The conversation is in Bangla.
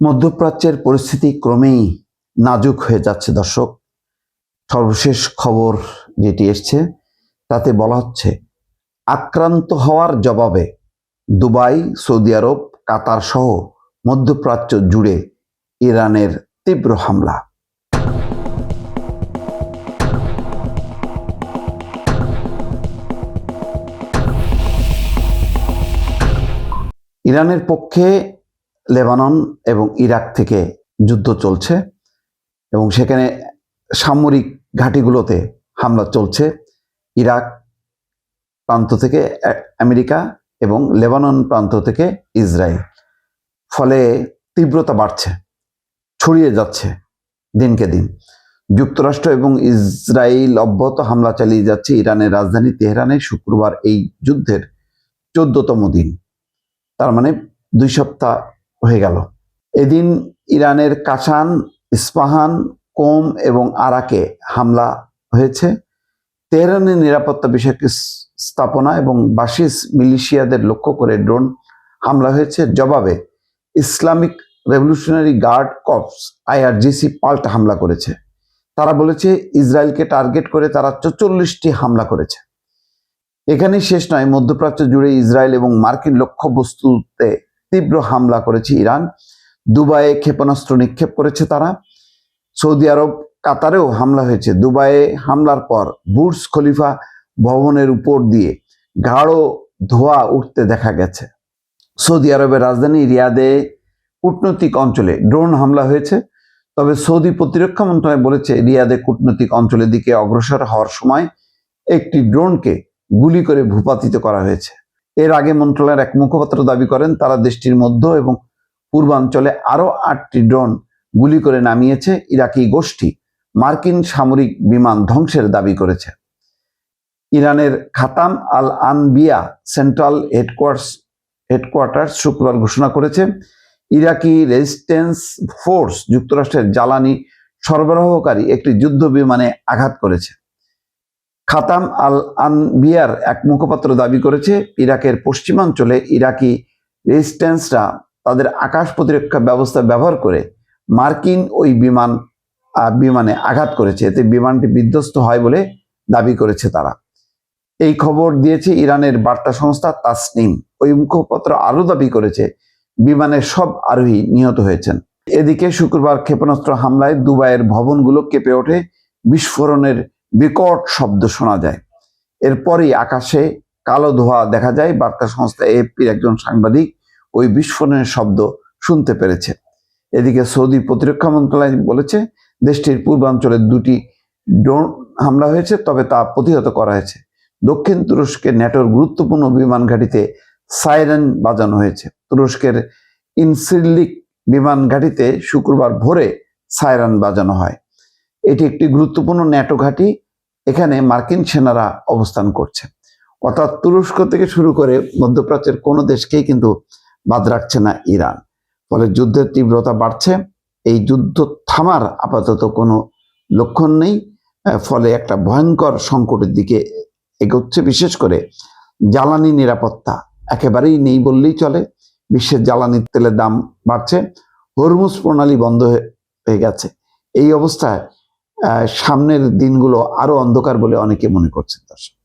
মধ্যপ্রাচ্যের পরিস্থিতি ক্রমেই নাজুক হয়ে যাচ্ছে দর্শক। সর্বশেষ খবর যেটি এসছে তাতে বলা হচ্ছে আক্রান্ত হওয়ার জবাবে দুবাই, সৌদি আরব, কাতার সহ মধ্যপ্রাচ্য জুড়ে ইরানের তীব্র হামলা। ইরানের পক্ষে লেবানন এবং ইরাক থেকে যুদ্ধ চলছে এবং সেখানে সামরিক ঘাঁটিগুলোতে হামলা চলছে। ইরাক প্রান্ত থেকে আমেরিকা এবং লেবানন প্রান্ত থেকে ইসরায়েল। ফলে তীব্রতা বাড়ছে, ছড়িয়ে যাচ্ছে দিনকে দিন। যুক্তরাষ্ট্র এবং ইসরায়েল অব্যাহত হামলা চালিয়ে যাচ্ছে ইরানের রাজধানী তেহরানে। শুক্রবার এই যুদ্ধের 14তম দিন, তার মানে 2 সপ্তাহ হয়ে গেল। এদিন ইরানের কাশান, ইস্পাহান, কোম এবং আরাকে হামলা হয়েছে। তেহরানের নিরাপত্তা বিষয়ক স্থাপনা এবং বাসিস মিলিশিয়াদের লক্ষ্য করে ড্রোন হামলা হয়েছে। জবাবে Islamic Revolutionary Guard Corps IRGC পাল্টা হামলা করেছে। তারা বলেছে ইসরায়েলকে টার্গেট করে তারা 44টি হামলা করেছে। এখানেই শেষ নয়, মধ্যপ্রাচ্য জুড়ে ইসরায়েল এবং মার্কিন লক্ষ্যবস্তুতে তীব্র হামলা করেছে ইরান। দুবাইয়ে ক্ষেপণাস্ত্র নিক্ষেপ করেছে তারা। সৌদি আরব, কাতারেও হামলা হয়েছে। দুবাইয়ে হামলার পর বুর্জ খলিফা ভবনের উপর দিয়ে গাঢ় ধোঁয়া উঠতে দেখা গেছে। সৌদি আরবের রাজধানী রিয়াদে কূটনৈতিক অঞ্চলে ড্রোন হামলা হয়েছে। তবে সৌদি প্রতিরক্ষা মন্ত্রণালয় বলেছে রিয়াদে কূটনৈতিক অঞ্চলের দিকে অগ্রসর হওয়ার সময় একটি ড্রোনকে গুলি করে ভূপাতিত করা হয়েছে। এর আগে মন্ত্রণালয়ের এক মুখপাত্র দাবি করেন তারা দেশটির মধ্য এবং পূর্বাঞ্চলে আরও 8টি ড্রোন গুলি করে নামিয়েছে। ইরাকি গোষ্ঠী মার্কিন সামরিক বিমান ধ্বংসের দাবি করেছে। ইরানের খাতাম আল আনবিয়া সেন্ট্রাল হেডকোয়ার্টার শুক্রবার ঘোষণা করেছে ইরাকি রেজিস্ট্যান্স ফোর্স যুক্তরাষ্ট্রের জ্বালানি সরবরাহকারী একটি যুদ্ধ বিমানে আঘাত করেছে। খাতাম আল আনবিয়ার এক মুখপাত্র দাবি করেছে ইরাকের পশ্চিমাঞ্চলে ইরাকি রেজিস্ট্যান্সরা তাদের আকাশ প্রতিরক্ষা ব্যবস্থা ব্যবহার করে মার্কিন ওই বিমানে আঘাত করেছে। এতে বিমানটি বিধ্বস্ত হয় বলে দাবি করেছে তারা। এই খবর দিয়েছে ইরানের বার্তা সংস্থা তাসনিম। ওই মুখপাত্র আরও দাবি করেছে বিমানের সব আরোহী নিহত হয়েছেন। এদিকে শুক্রবার ক্ষেপণাস্ত্র হামলায় দুবাইয়ের ভবনগুলো কেঁপে ওঠে। বিস্ফোরণের বিকট শব্দ শোনা যায়। এরপরই আকাশে কালো ধোঁয়া দেখা যায়। বার্তা সংস্থা AFPর একজন সাংবাদিক ওই বিস্ফোরণের শব্দ শুনতে পেরেছে। এদিকে সৌদি প্রতিরক্ষা মন্ত্রণালয় বলেছে দেশটির পূর্বাঞ্চলে 2টি ড্রোন হামলা হয়েছে, তবে তা প্রতিহত করা হয়েছে। দক্ষিণ তুরস্কের ন্যাটোর গুরুত্বপূর্ণ বিমান ঘাঁটিতে সাইরেন বাজানো হয়েছে। তুরস্কের ইনসিরলিক বিমান ঘাঁটিতে শুক্রবার ভোরে সাইরেন বাজানো হয়। এটি একটি গুরুত্বপূর্ণ ন্যাটো ঘাঁটি। এখানে মার্কিন সেনারা অবস্থান করছে। অর্থাৎ তুরস্ক থেকে শুরু করে মধ্যপ্রাচ্যের কোনো দেশকেই কিন্তু বাদ রাখছে না ইরান। ফলে যুদ্ধের তীব্রতা বাড়ছে। এই যুদ্ধ থামার আপাতত কোনো লক্ষণ নেই। ফলে একটা ভয়ঙ্কর সংকটের দিকে এগোচ্ছে। বিশেষ করে জ্বালানি নিরাপত্তা একেবারেই নেই বললেই চলে। বিশ্বের জ্বালানির তেলের দাম বাড়ছে। হরমুজ প্রণালী বন্ধ হয়ে গেছে। এই অবস্থায় সামনের দিনগুলো আরো অন্ধকার বলে অনেকে মনে করছেন। দর্শক।